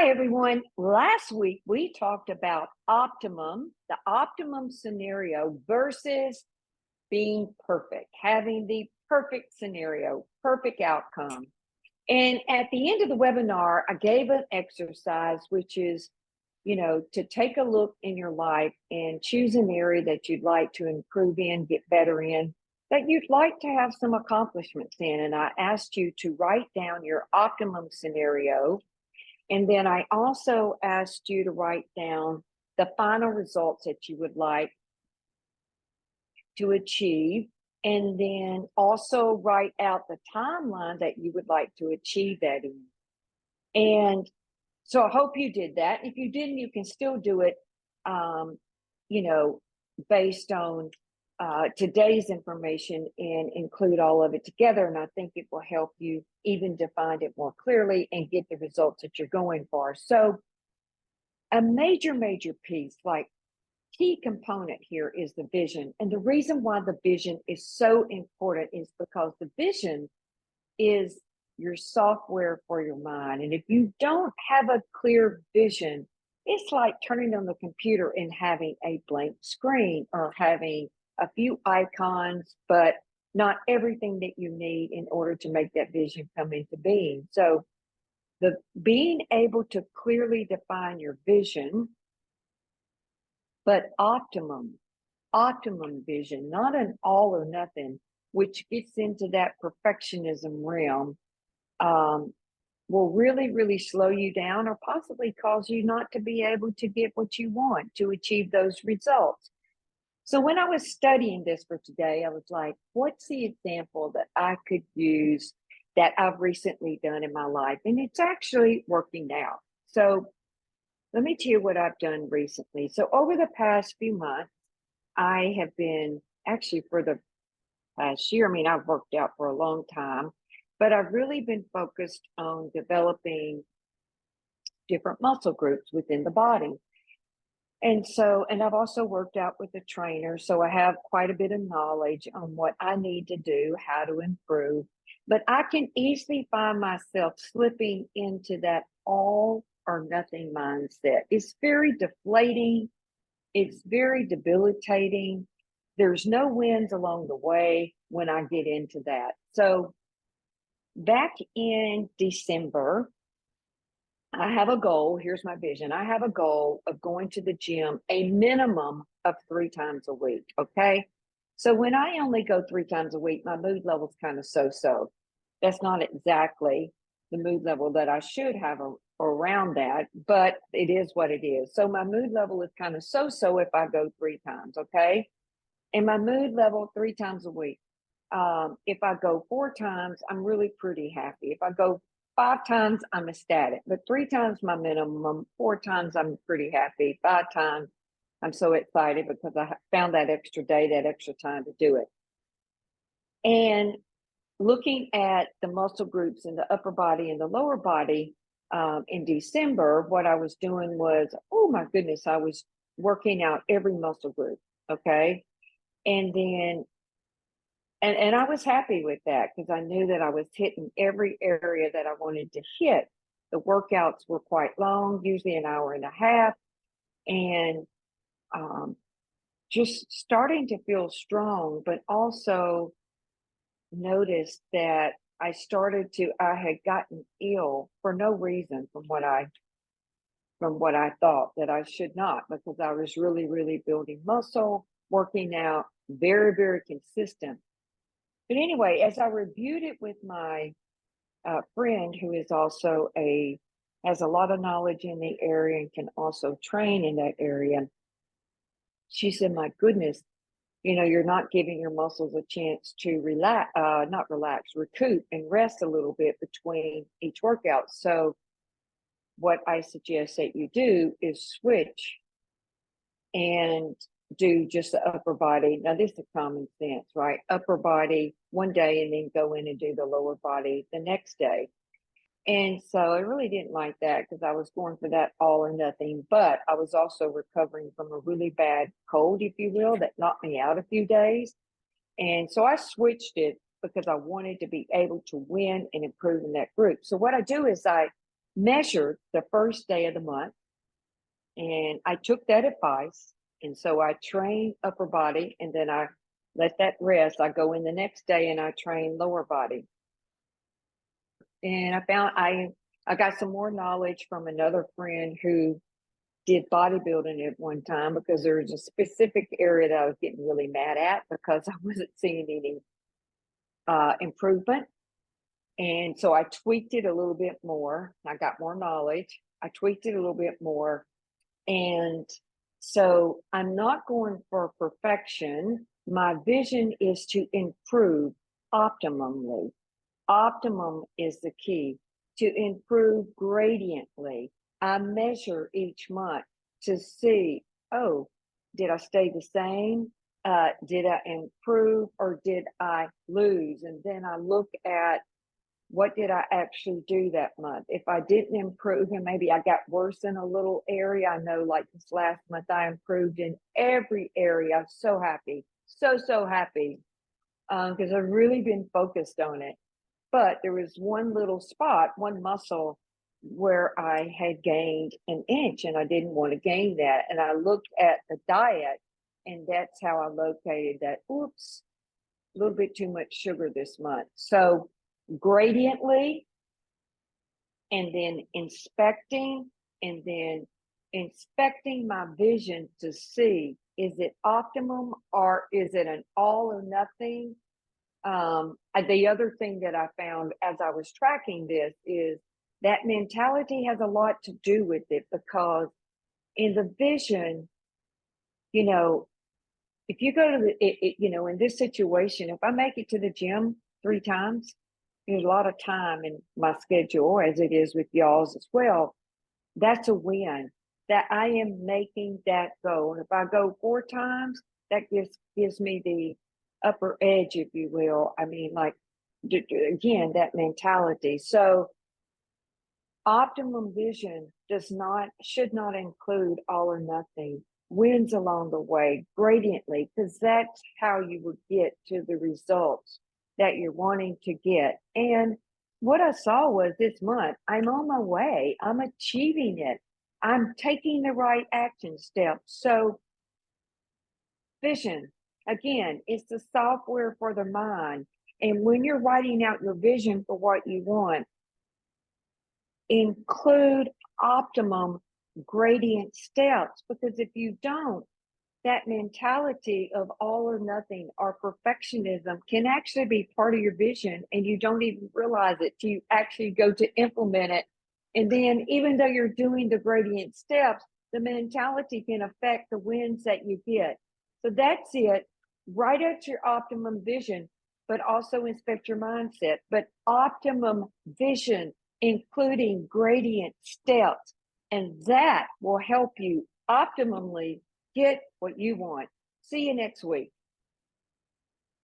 Hi, everyone. Last week, we talked about optimum, the optimum scenario versus being perfect, having the perfect scenario, perfect outcome. And at the end of the webinar, I gave an exercise, which is, to take a look in your life and choose an area that you'd like to improve in, get better in, that you'd like to have some accomplishments in. And I asked you to write down your optimum scenario, and then I also asked you to write down the final results that you would like to achieve, and then also write out the timeline that you would like to achieve that in. And so I hope you did that. If you didn't, you can still do it, um, you know, based on today's information and include all of it together. And I think it will help you even define it more clearly and get the results that you're going for. So a major piece, like key component here, is the vision. And the reason why the vision is so important is because the vision is your software for your mind. And if you don't have a clear vision, it's like turning on the computer and having a blank screen, or having a few icons, but not everything that you need in order to make that vision come into being. So the being able to clearly define your vision, but optimum vision, not an all or nothing, which gets into that perfectionism realm, will really slow you down, or possibly cause you not to be able to get what you want to achieve those results. So when I was studying this for today, I was like, what's the example that I could use that I've recently done in my life? And it's actually working out. So let me tell you what I've done recently. So over the past few months, I have been, actually for the past year, I mean, I've worked out for a long time, but I've really been focused on developing different muscle groups within the body. And I've also worked out with a trainer, so I have quite a bit of knowledge on what I need to do, how to improve. But I can easily find myself slipping into that all or nothing mindset. It's very deflating. It's very debilitating. There's no wins along the way when I get into that. So back in December, I have a goal. Here's my vision. I have a goal of going to the gym a minimum of 3 times a week. Okay. So when I only go 3 times a week, my mood level's kind of so-so. That's not exactly the mood level that I should have around that, but it is what it is. So my mood level is kind of so-so if I go 3 times. Okay. And my mood level 3 times a week. If I go 4 times, I'm really pretty happy. If I go 5 times, I'm ecstatic. But 3 times my minimum, 4 times I'm pretty happy. 5 times, I'm so excited because I found that extra day, that extra time to do it. And looking at the muscle groups in the upper body and the lower body, in December, what I was doing was, oh my goodness, I was working out every muscle group. Okay. And then and I was happy with that because I knew that I was hitting every area that I wanted to hit. The workouts were quite long, usually an hour and a half, and just starting to feel strong, but also noticed that I had gotten ill for no reason, from what I thought that I should not, because I was really building muscle, working out, very consistent. But anyway, as I reviewed it with my friend, who is also has a lot of knowledge in the area and can also train in that area, she said, my goodness, you're not giving your muscles a chance to recoup and rest a little bit between each workout. So what I suggest that you do is switch and do just the upper body. Now, this is common sense, right? Upper body one day and then go in and do the lower body the next day. And so I really didn't like that because I was going for that all or nothing, but I was also recovering from a really bad cold, if you will, that knocked me out a few days. And so I switched it because I wanted to be able to win and improve in that group. So what I do is I measured the first day of the month, and I took that advice. And so I train upper body, and then I let that rest. I go in the next day and I train lower body. And I found I got some more knowledge from another friend who did bodybuilding at one time, because there was a specific area that I was getting really mad at because I wasn't seeing any improvement. And so I tweaked it a little bit more. I got more knowledge. I tweaked it a little bit more. And so I'm not going for perfection. My vision is to improve optimally. Optimum is the key. To improve gradiently. I measure each month to see, oh, did I stay the same? Did I improve or did I lose? And then I look at what did I actually do that month? If I didn't improve and maybe I got worse in a little area, I know like this last month I improved in every area. I'm so happy, so happy, because I've really been focused on it. But there was one little spot, one muscle where I had gained an inch and I didn't want to gain that. And I looked at the diet, and that's how I located that. Oops, a little bit too much sugar this month. So gradiently, and then inspecting, and then inspecting my vision to see, is it optimum or is it an all or nothing? The other thing that I found as I was tracking this is that mentality has a lot to do with it, because in the vision, you know, if you go to in this situation, if I make it to the gym 3 times, there's a lot of time in my schedule, as it is with y'all's as well. That's a win, that I am making that goal. And if I go 4 times, that gives me the upper edge, if you will. I mean, like, again, that mentality. So optimum vision should not include all or nothing. Wins along the way, gradiently, because that's how you would get to the results that you're wanting to get. And what I saw was this month, I'm on my way. I'm achieving it. I'm taking the right action steps. So vision, again, it's the software for the mind. And when you're writing out your vision for what you want, include optimum gradient steps, because if you don't, that mentality of all or nothing or perfectionism can actually be part of your vision, and you don't even realize it till you actually go to implement it. And then, even though you're doing the gradient steps, the mentality can affect the wins that you get. So that's it. Write out your optimum vision, but also inspect your mindset. But optimum vision, including gradient steps, and that will help you optimally get what you want. See you next week.